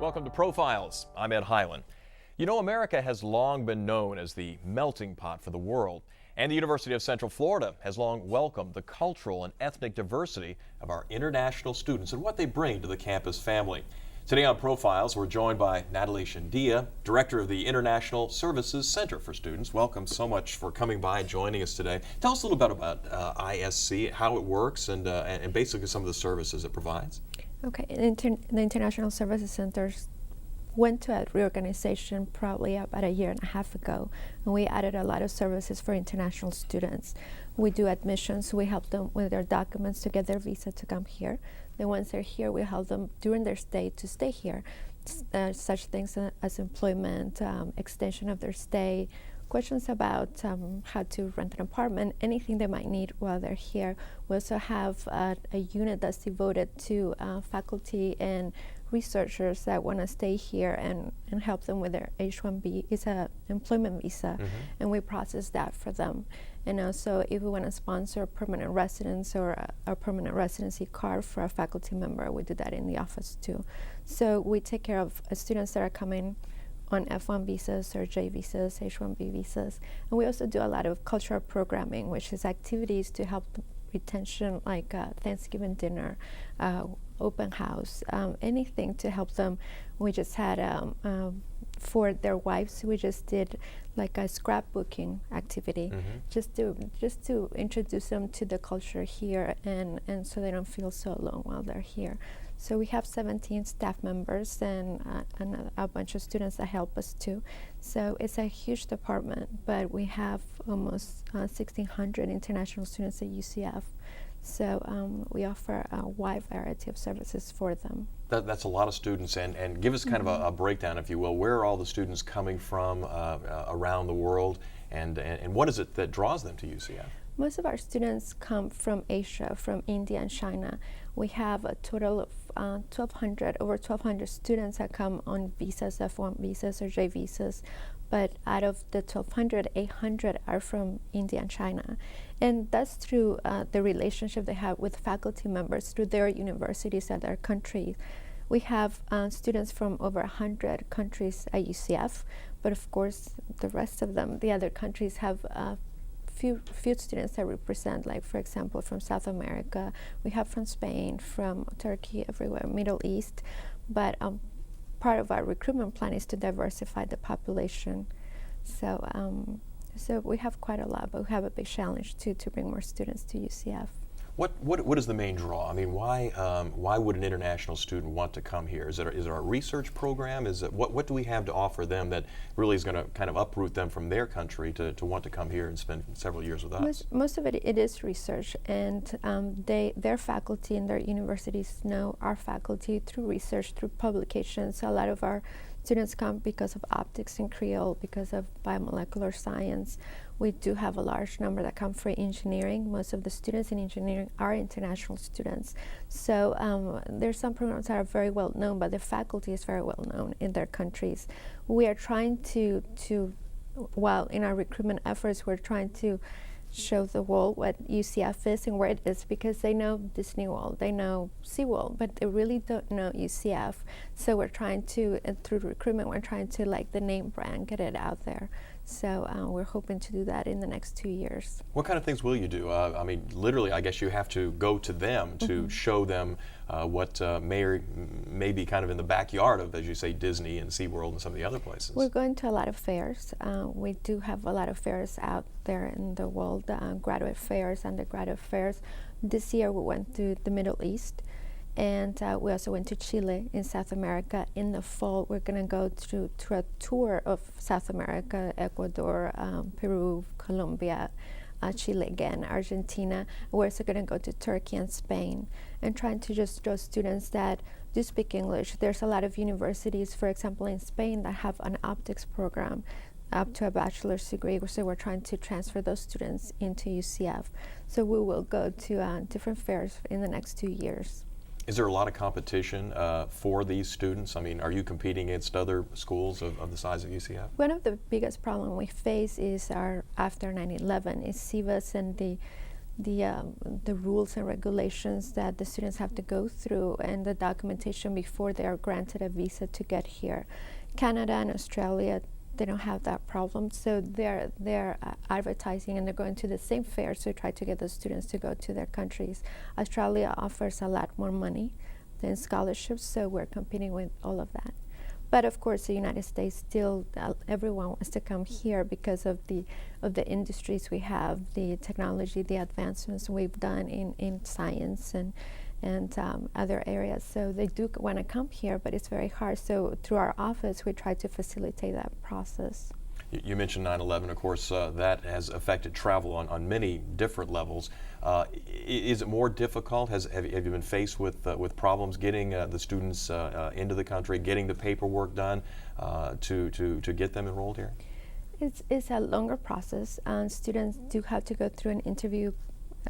Welcome to Profiles. I'm Ed Hyland. You know, America has long been known as the melting pot for the world, and the University of Central Florida has long welcomed the cultural and ethnic diversity of our international students and what they bring to the campus family. Today on Profiles, we're joined by Nataly Chandia, Director of the International Services Center for Students. Welcome so much for coming by and joining us today. Tell us a little bit about ISC, how it works, and basically some of the services it provides. Okay, the International Services Centers went to a reorganization probably about a year and a half ago, and we added a lot of services for international students. We do admissions, we help them with their documents to get their visa to come here. Then once they're here, we help them during their stay to stay here. Such things as employment, extension of their stay, questions about how to rent an apartment, anything they might need while they're here. We also have a unit that's devoted to faculty and researchers that want to stay here and help them with their H-1B. It's an employment visa, and we process that for them. And also, if we want to sponsor permanent residence or a permanent residency card for a faculty member, we do that in the office too. So we take care of students that are coming on F1 visas or J visas, H-1B visas. And we also do a lot of cultural programming, which is activities to help retention, like Thanksgiving dinner, open house, anything to help them. We just had, for their wives, we just did like a scrapbooking activity, just to introduce them to the culture here and so they don't feel so alone while they're here. So we have 17 staff members and a bunch of students that help us too. So it's a huge department, but we have almost 1,600 international students at UCF. So we offer a wide variety of services for them. That's a lot of students, and give us kind of a breakdown, if you will. Where are all the students coming from around the world, and what is it that draws them to UCF? Most of our students come from Asia, from India and China. We have a total of over 1,200 students that come on visas, F1 visas or J visas. But out of the 1,200, 800 are from India and China. And that's through the relationship they have with faculty members through their universities and their countries. We have students from over 100 countries at UCF, but of course the rest of them, the other countries, have few students that represent, like for example from South America, we have from Spain, from Turkey, everywhere, Middle East. But part of our recruitment plan is to diversify the population. So we have quite a lot, but we have a big challenge to bring more students to UCF. What is the main draw? I mean, why would an international student want to come here? Is it a research program? Is it what do we have to offer them that really is going to kind of uproot them from their country to want to come here and spend several years with us? Most of it is research, and their faculty and their universities know our faculty through research, through publications. So a lot of our students come because of optics and Creole, because of biomolecular science. We do have a large number that come for engineering. Most of the students in engineering are international students. So there's some programs that are very well known, but the faculty is very well known in their countries. We are trying to while in our recruitment efforts, we're trying to show the world what UCF is and where it is, because they know Disney World, they know SeaWorld, but they really don't know UCF. So we're trying to, through recruitment, we're trying to, like the name brand, get it out there. So we're hoping to do that in the next 2 years. What kind of things will you do? I mean, literally, I guess you have to go to them to show them what may be kind of in the backyard of, as you say, Disney and SeaWorld and some of the other places. We're going to a lot of fairs. We do have a lot of fairs out there in the world, graduate fairs, undergraduate fairs. This year we went to the Middle East, and we also went to Chile in South America. In the fall, we're going to go through a tour of South America, Ecuador, Peru, Colombia, Chile again, Argentina. We're also going to go to Turkey and Spain, and trying to just draw students that do speak English. There's a lot of universities, for example, in Spain that have an optics program up to a bachelor's degree, so we're trying to transfer those students into UCF. So we will go to different fairs in the next 2 years. Is there a lot of competition for these students? I mean, are you competing against other schools of the size of UCF? One of the biggest problems we face is after 9/11 is SIVAs and the rules and regulations that the students have to go through and the documentation before they are granted a visa to get here. Canada and Australia, they don't have that problem, so they're advertising and they're going to the same fairs to try to get the students to go to their countries. Australia offers a lot more money than scholarships, so we're competing with all of that. But of course, the United States still, everyone wants to come here because of the industries we have, the technology, the advancements we've done in science and other areas. So they do want to come here, but it's very hard. So through our office, we try to facilitate that process. You mentioned 9/11, of course, that has affected travel on many different levels. Is it more difficult? Have you been faced with problems getting the students into the country, getting the paperwork done to get them enrolled here? It's a longer process. Students do have to go through an interview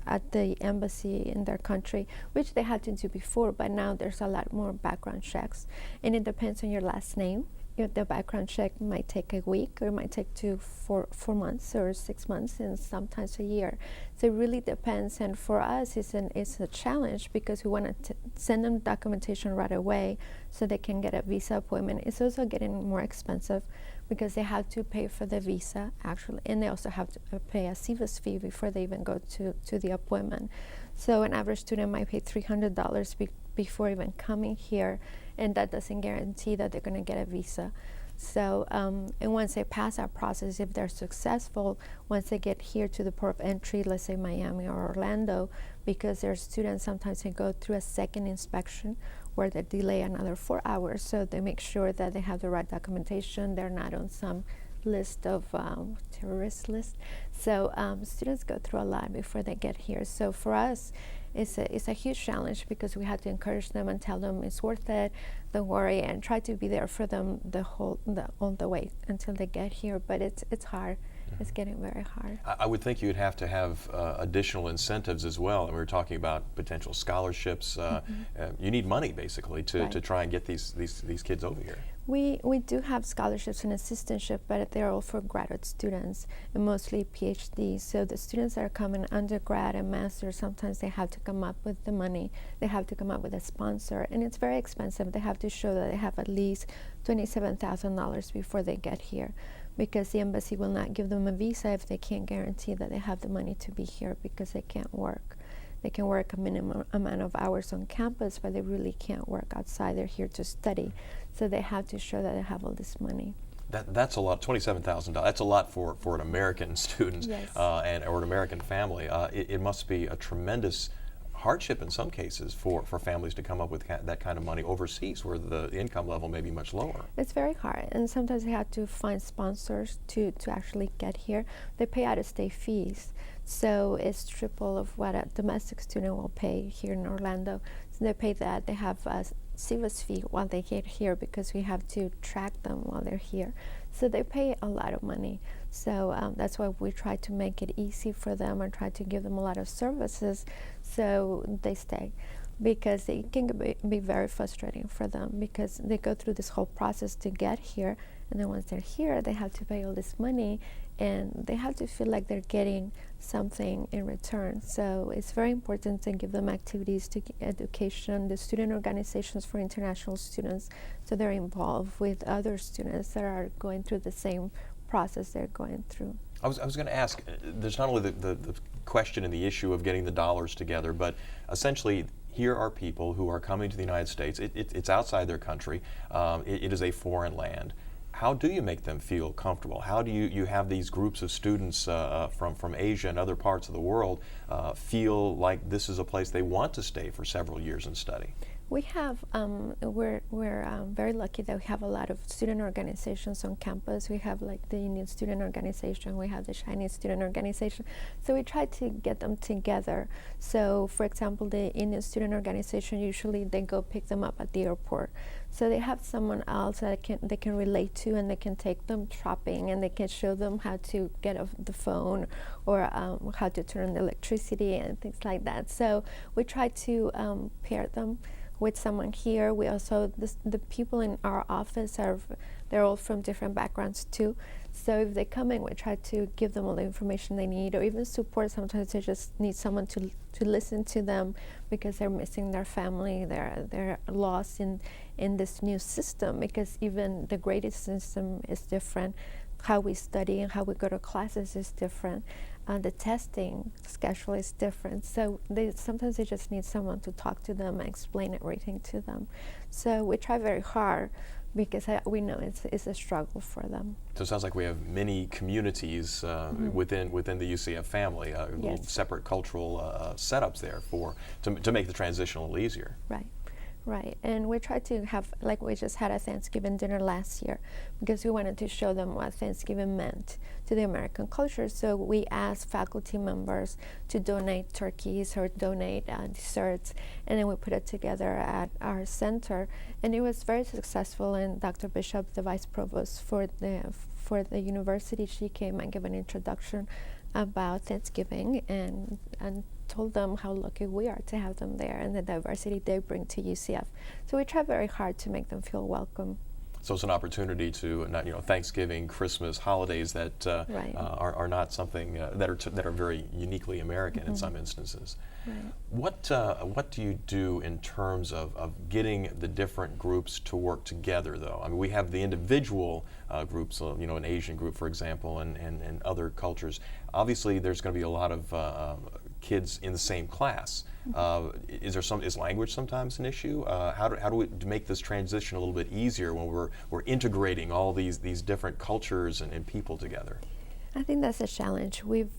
at the embassy in their country, which they had to do before, but now there's a lot more background checks. And it depends on your last name. The background check might take a week, or it might take 4 months or 6 months, and sometimes a year. So it really depends. And for us, it's a challenge because we want to send them documentation right away so they can get a visa appointment. It's also getting more expensive because they have to pay for the visa actually, and they also have to pay a CVIS fee before they even go to the appointment. So an average student might pay $300 before even coming here, and that doesn't guarantee that they're going to get a visa. So, and once they pass that process, if they're successful, once they get here to the port of entry, let's say Miami or Orlando, because their students sometimes can go through a second inspection where they delay another 4 hours. So they make sure that they have the right documentation, they're not on some list of terrorist list. So students go through a lot before they get here. So for us, it's a huge challenge because we have to encourage them and tell them it's worth it, don't worry, and try to be there for them all the way until they get here. But it's hard. It's getting very hard. I would think you'd have to have additional incentives as well. And we were talking about potential scholarships. You need money basically to try and get these kids over here. We do have scholarships and assistantship, but they're all for graduate students and mostly PhDs. So the students that are coming undergrad and master, sometimes they have to come up with the money. They have to come up with a sponsor, and it's very expensive. They have to show that they have at least $27,000 before they get here, because the embassy will not give them a visa if they can't guarantee that they have the money to be here, because they can't work. They can work a minimum amount of hours on campus, but they really can't work outside. They're here to study. So they have to show that they have all this money. That's a lot, $27,000. That's a lot for an American student. Yes. Or an American family. It must be a tremendous hardship in some cases for families to come up with that kind of money overseas where the income level may be much lower. It's very hard, and sometimes they have to find sponsors to actually get here. They pay out-of-state fees, so it's triple of what a domestic student will pay here in Orlando. So they pay that. They have a CVIS fee while they get here because we have to track them while they're here. So they pay a lot of money. So that's why we try to make it easy for them and try to give them a lot of services so they stay. Because it can be very frustrating for them because they go through this whole process to get here, and then once they're here, they have to pay all this money, and they have to feel like they're getting something in return. So it's very important to give them activities, to education, the student organizations for international students, so they're involved with other students that are going through the same process they're going through. I was going to ask, there's not only the question and the issue of getting the dollars together, but essentially here are people who are coming to the United States. It's outside their country. It is a foreign land. How do you make them feel comfortable? How do you have these groups of students from Asia and other parts of the world feel like this is a place they want to stay for several years and study? We have, we're very lucky that we have a lot of student organizations on campus. We have like the Indian Student Organization, we have the Chinese Student Organization. So we try to get them together. So for example, the Indian Student Organization, usually they go pick them up at the airport. So they have someone else that they can relate to, and they can take them shopping, and they can show them how to get off the phone or how to turn on the electricity and things like that. So we try to pair them with someone here. We also, the people in our office they're all from different backgrounds too. So if they come in, we try to give them all the information they need, or even support. Sometimes they just need someone to listen to them because they're missing their family, they're lost in this new system, because even the grading system is different. How we study and how we go to classes is different. The testing schedule is different. So sometimes they just need someone to talk to them and explain everything to them. So we try very hard, because we know it's a struggle for them. So it sounds like we have many communities within the UCF family, little separate cultural setups there to make the transition a little easier. Right. Right, and we tried to have, like we just had a Thanksgiving dinner last year, because we wanted to show them what Thanksgiving meant to the American culture. So we asked faculty members to donate turkeys or donate desserts, and then we put it together at our center, and it was very successful. And Dr. Bishop, the vice provost for the university, she came and gave an introduction about Thanksgiving and told them how lucky we are to have them there and the diversity they bring to UCF. So we try very hard to make them feel welcome. So it's an opportunity to, Thanksgiving, Christmas, holidays that Right. are not something that are very uniquely American in some instances. Right. What do you do in terms of getting the different groups to work together, though? I mean, we have the individual groups, an Asian group, for example, and other cultures. Obviously, there's going to be a lot of kids in the same class. Is language sometimes an issue? How do we make this transition a little bit easier when we're integrating all these different cultures and people together? I think that's a challenge. We've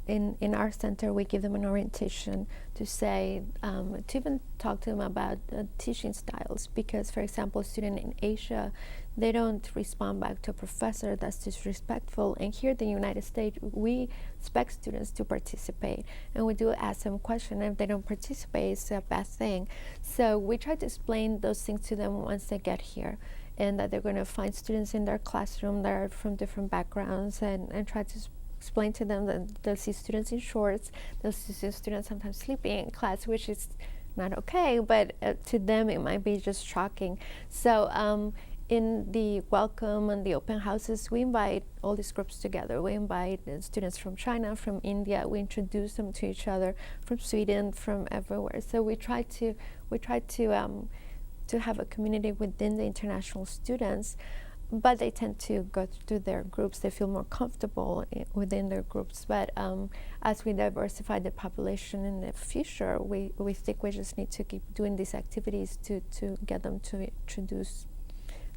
in our center, we give them an orientation to say, to even talk to them about teaching styles, because, for example, a student in Asia, they don't respond back to a professor that's disrespectful. And here in the United States, we expect students to participate, and we do ask them questions. If they don't participate, it's a bad thing. So we try to explain those things to them once they get here, and that they're going to find students in their classroom that are from different backgrounds, and try to explain to them that they'll see students in shorts, they'll see students sometimes sleeping in class, which is not okay, but to them it might be just shocking. So in the welcome and the open houses, we invite all these groups together. We invite students from China, from India. We introduce them to each other, from Sweden, from everywhere. So we try to have a community within the international students, but they tend to go to their groups. They feel more comfortable within their groups. But as we diversify the population in the future, we think we just need to keep doing these activities to get them to introduce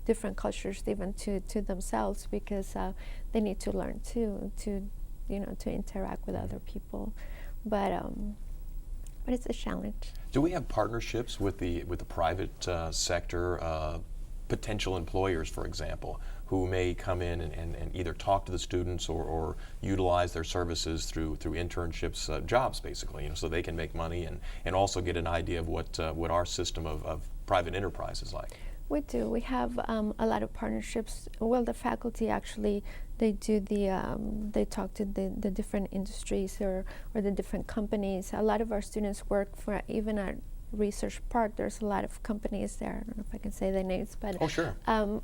different cultures even to themselves, because they need to learn too, to interact with other people. But it's a challenge. Do we have partnerships with the private sector? Potential employers, for example, who may come in and either talk to the students or utilize their services through internships, jobs basically, so they can make money and also get an idea of what our system of private enterprise is like. We do. We have a lot of partnerships. Well, the faculty actually, they talk to the different industries or the different companies. A lot of our students work for even our research part. There's a lot of companies there. I don't know if I can say their names, but oh, sure.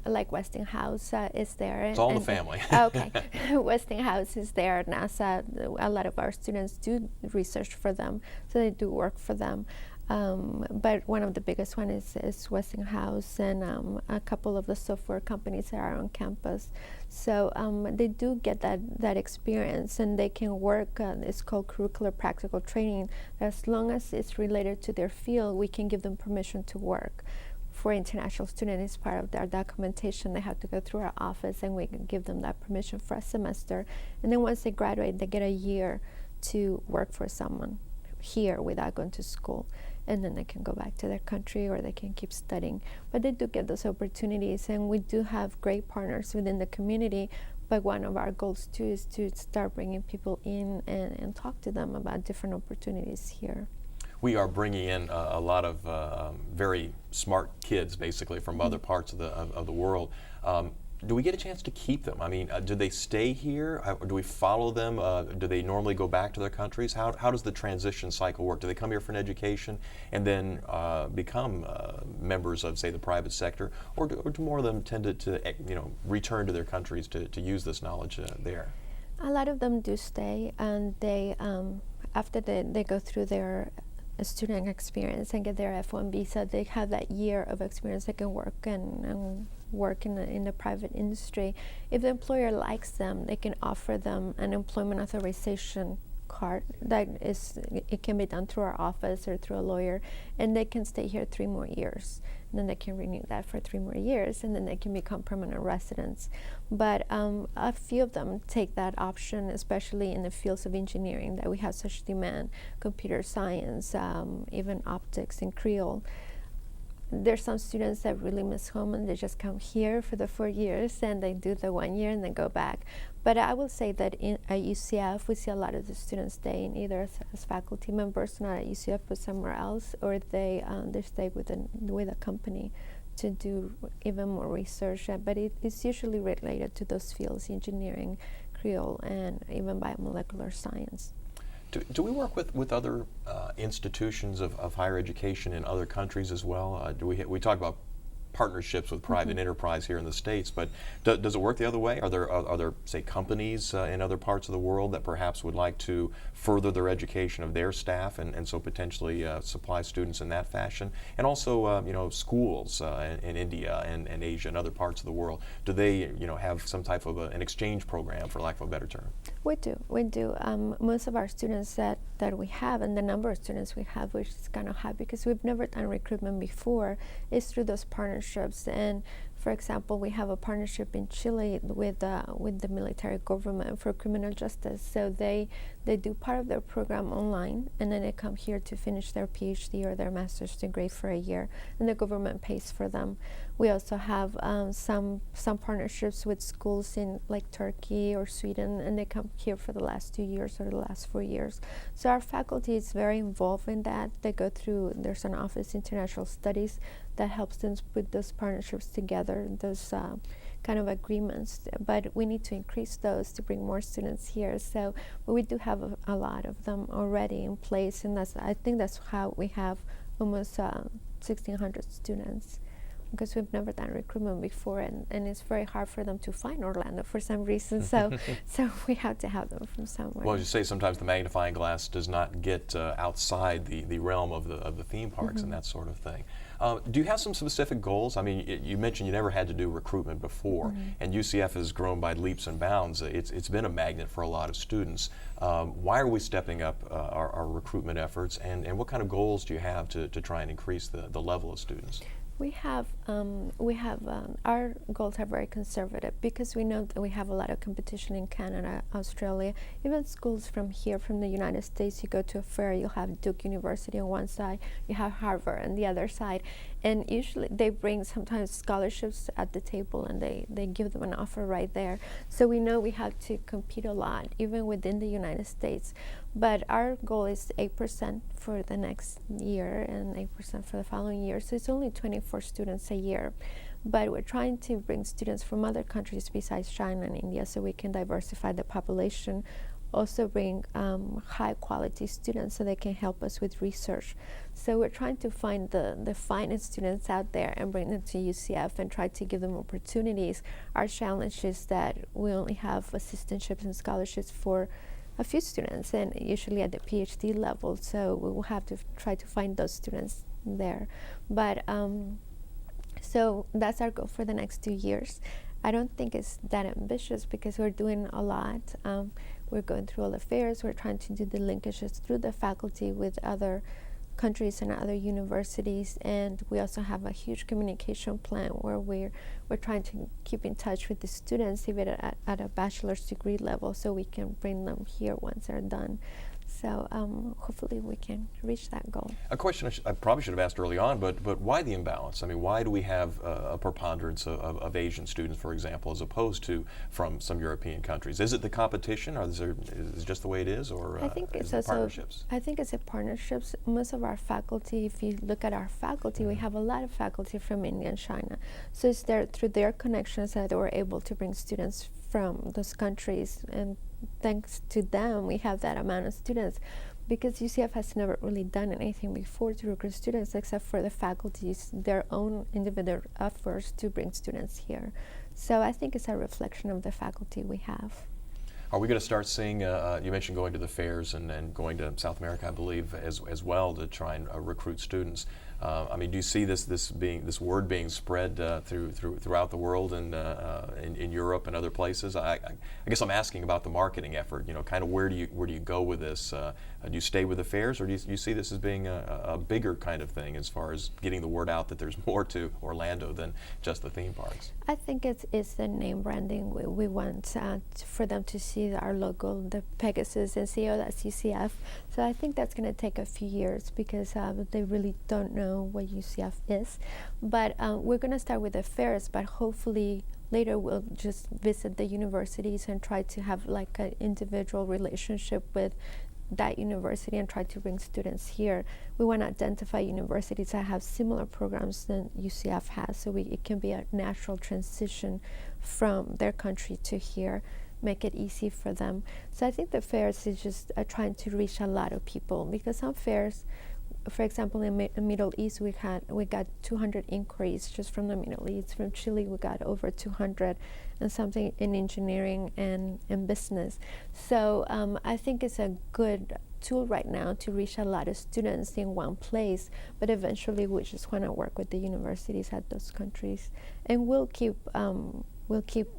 Like Westinghouse is there. It's all in the family. Okay, Westinghouse is there. NASA. A lot of our students do research for them, so they do work for them. But one of the biggest one is Westinghouse, and a couple of the software companies that are on campus. So they do get that experience, and they can work. It's called curricular practical training. As long as it's related to their field, we can give them permission to work. For international students, it's part of their documentation. They have to go through our office, and we can give them that permission for a semester. And then once they graduate, they get a year to work for someone here without going to school, and then they can go back to their country or they can keep studying. But they do get those opportunities, and we do have great partners within the community. But one of our goals too is to start bringing people in and talk to them about different opportunities here. We are bringing in a lot of very smart kids, basically from other parts of the world. do we get a chance to keep them? I mean, do they stay here? Do we follow them? Do they normally go back to their countries? How does the transition cycle work? Do they come here for an education and then become members of, say, the private sector, or do more of them tend to return to their countries to use this knowledge there? A lot of them do stay, and they after they go through their student experience and get their F1 visa, they have that year of experience. They can work and work in the private industry. If the employer likes them, they can offer them an employment authorization card. It can be done through our office or through a lawyer, and they can stay here 3 more years. And then they can renew that for 3 more years, and then they can become permanent residents. But a few of them take that option, especially in the fields of engineering that we have such demand: computer science, even optics and Creole. There's some students that really miss home and they just come here for the 4 years and they do the 1 year and then go back. But I will say that at UCF, we see a lot of the students staying either as faculty members, not at UCF but somewhere else, or they stay with a company to do even more research. But it's usually related to those fields: engineering, Creole, and even biomolecular science. Do we work with other institutions of higher education in other countries as well? We talk about partnerships with private enterprise here in the States, but does it work the other way? Are there say companies in other parts of the world that perhaps would like to further their education of their staff and so potentially supply students in that fashion? And also schools in India and Asia and other parts of the world, do they have some type of an exchange program, for lack of a better term? We do. Most of our students that we have, and the number of students we have, which is kind of high because we've never done recruitment before, is through those partnerships. And for example, we have a partnership in Chile with the military government for criminal justice. So they do part of their program online, and then they come here to finish their PhD or their master's degree for a year, and the government pays for them. We also have some partnerships with schools in like Turkey or Sweden, and they come here for the last 2 years or the last 4 years. So our faculty is very involved in that. They go through, there's an office, International Studies, that helps them put those partnerships together, those kind of agreements. But we need to increase those to bring more students here. So we do have a lot of them already in place, and I think that's how we have almost 1,600 students, because we've never done recruitment before, and it's very hard for them to find Orlando for some reason. So we have to have them from somewhere. Well, as you say, sometimes the magnifying glass does not get outside the realm of the theme parks and that sort of thing. Do you have some specific goals? I mean, you mentioned you never had to do recruitment before, and UCF has grown by leaps and bounds. It's been a magnet for a lot of students. Why are we stepping up our recruitment efforts, and what kind of goals do you have to try and increase the level of students? We have our goals are very conservative because we know that we have a lot of competition in Canada, Australia, even schools from here, from the United States. You go to a fair, you'll have Duke University on one side, you have Harvard on the other side, and usually they bring sometimes scholarships at the table, and they give them an offer right there. So we know we have to compete a lot, even within the United States. But our goal is 8% for the next year and 8% for the following year. So it's only 24 students a year. But we're trying to bring students from other countries besides China and India so we can diversify the population. Also bring high quality students so they can help us with research. So we're trying to find the finest students out there and bring them to UCF and try to give them opportunities. Our challenge is that we only have assistantships and scholarships for a few students, and usually at the PhD level, so we will have to try to find those students there. But so that's our goal for the next 2 years. I don't think it's that ambitious because we're doing a lot. We're going through all the fairs. We're trying to do the linkages through the faculty with other countries and other universities, and we also have a huge communication plan where we're trying to keep in touch with the students even at a bachelor's degree level so we can bring them here once they're done. So hopefully we can reach that goal. A question I probably should have asked early on, but why the imbalance? I mean, why do we have a preponderance of Asian students, for example, as opposed to from some European countries? Is it the competition, or is it just the way it is, or I think it's is it also partnerships? I think it's a partnerships. Most of our faculty, if you look at our faculty, we have a lot of faculty from India and China. So it's through their connections that we're able to bring students from those countries, and thanks to them, we have that amount of students. Because UCF has never really done anything before to recruit students, except for the faculty's their own individual efforts to bring students here. So I think it's a reflection of the faculty we have. Are we going to start seeing, you mentioned going to the fairs and going to South America, I believe, as well to try and recruit students. I mean, do you see this word being spread throughout the world and in Europe and other places? I guess I'm asking about the marketing effort. You know, kind of where do you go with this? Do you stay with the fairs, or do you see this as being a bigger kind of thing as far as getting the word out that there's more to Orlando than just the theme parks? I think it's the name branding. We want for them to see our logo, the Pegasus, and see, oh, that's UCF. So I think that's going to take a few years because they really don't know what UCF is. But we're going to start with the fairs, but hopefully later we'll just visit the universities and try to have like an individual relationship with that university and try to bring students here. We want to identify universities that have similar programs than UCF has, so it can be a natural transition from their country to here, make it easy for them. So I think the fairs is just trying to reach a lot of people, because some fairs, for example, in the Middle East, we got 200 inquiries just from the Middle East. From Chile, we got over 200, and something in engineering and in business. So I think it's a good tool right now to reach a lot of students in one place. But eventually, we just want to work with the universities at those countries, and we'll keep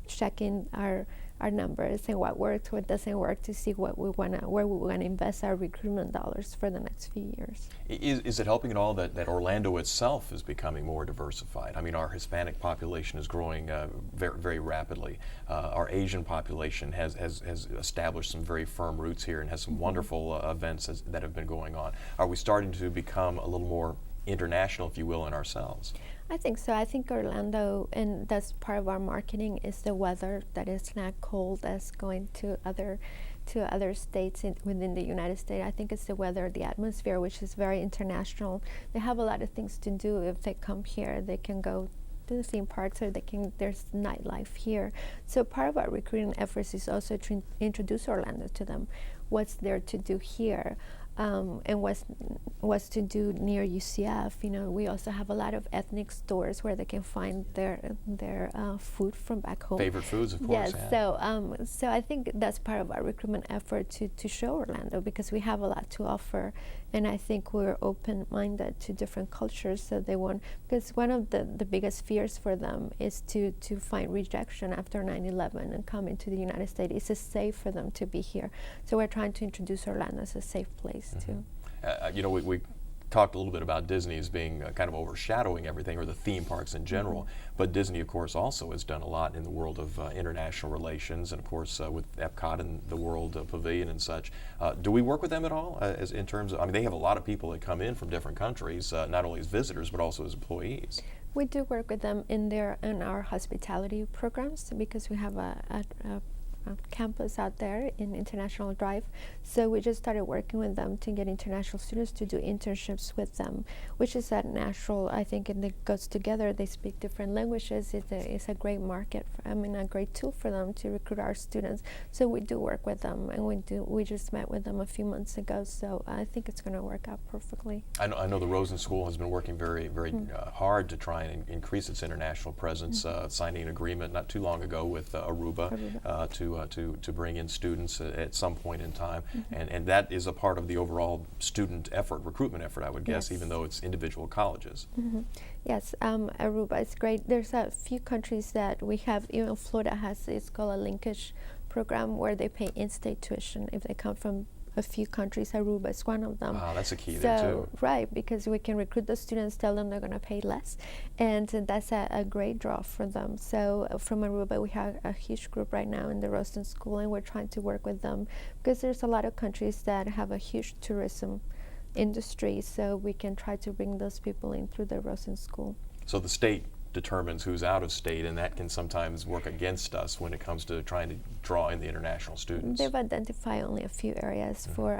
checking our numbers and what works, what doesn't work, to see where we want to invest our recruitment dollars for the next few years. Is it helping at all that Orlando itself is becoming more diversified? I mean, our Hispanic population is growing very, very rapidly. Our Asian population has established some very firm roots here and has some wonderful events that have been going on. Are we starting to become a little more international, if you will, in ourselves? I think so. I think Orlando, and that's part of our marketing, is the weather, that it's not cold as going to other states within the United States. I think it's the weather, the atmosphere, which is very international. They have a lot of things to do. If they come here, they can go to the theme parks, or there's nightlife here. So part of our recruiting efforts is also to introduce Orlando to them, what's there to do here. And what's to do near UCF. You know, we also have a lot of ethnic stores where they can find their food from back home. Favorite foods, of course. Yes. Yeah. So I think that's part of our recruitment effort to show Orlando, because we have a lot to offer, and I think we're open-minded to different cultures. So they want, because one of the biggest fears for them is to find rejection after 9/11 and come into the United States. It's safe for them to be here. So we're trying to introduce Orlando as a safe place. Too. You know, we talked a little bit about Disney as being kind of overshadowing everything, or the theme parks in general, but Disney, of course, also has done a lot in the world of international relations, and of course with Epcot and the World Pavilion and such. Do we work with them at all, as in terms of, I mean, they have a lot of people that come in from different countries, not only as visitors, but also as employees. We do work with them in our hospitality programs, because we have a campus out there in International Drive. So we just started working with them to get international students to do internships with them, which is that natural, I think, and it goes together. They speak different languages. It's a great market, a great tool for them to recruit our students. So we do work with them, and we just met with them a few months ago. So I think it's going to work out perfectly. I know the Rosen School has been working very, very hard to try and increase its international presence, signing an agreement not too long ago with Aruba. To bring in students at some point in time, and that is a part of the overall student effort, recruitment effort, I would guess, even though it's individual colleges. Yes, Aruba is great. There's a few countries that we have, even Florida has, it's called a linkage program, where they pay in-state tuition if they come from a few countries. Aruba is one of them. Wow, that's a key there too. Right, because we can recruit the students, tell them they're going to pay less, and that's a great draw for them. So from Aruba, we have a huge group right now in the Rosen School, and we're trying to work with them because there's a lot of countries that have a huge tourism industry, so we can try to bring those people in through the Rosen School. So the state determines who's out of state, and that can sometimes work against us when it comes to trying to draw in the international students. They've identified only a few areas for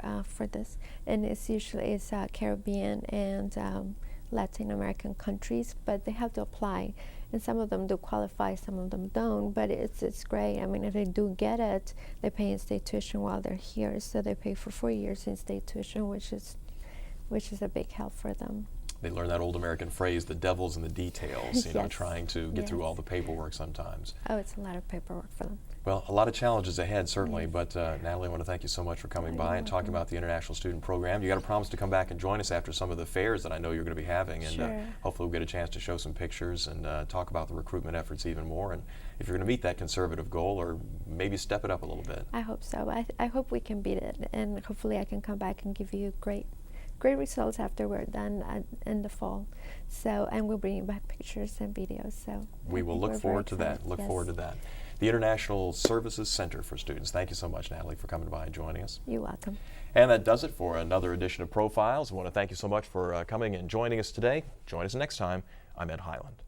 this, and it's usually Caribbean and Latin American countries, but they have to apply, and some of them do qualify, some of them don't, but it's great. I mean, if they do get it, they pay in-state tuition while they're here, so they pay for 4 years in-state tuition, which is a big help for them. They learn that old American phrase, the devil's in the details, you know, Yes. trying to get Yes. through all the paperwork sometimes. Oh, it's a lot of paperwork for them. Well, a lot of challenges ahead, certainly, Yes. but Nataly, I want to thank you so much for coming Oh, by you're and talking welcome. about the International Student Program. You got to promise to come back and join us after some of the fairs that I know you're going to be having, and Sure. hopefully we'll get a chance to show some pictures and talk about the recruitment efforts even more, and if you're going to meet that conservative goal, or maybe step it up a little bit. I hope so. I hope we can beat it, and hopefully I can come back and give you great results after we're done in the fall. So, and we'll bring you back pictures and videos. So We will look forward to that. Look forward to that. The International Services Center for Students. Thank you so much, Nataly, for coming by and joining us. You're welcome. And that does it for another edition of Profiles. I want to thank you so much for coming and joining us today. Join us next time. I'm Ed Highland.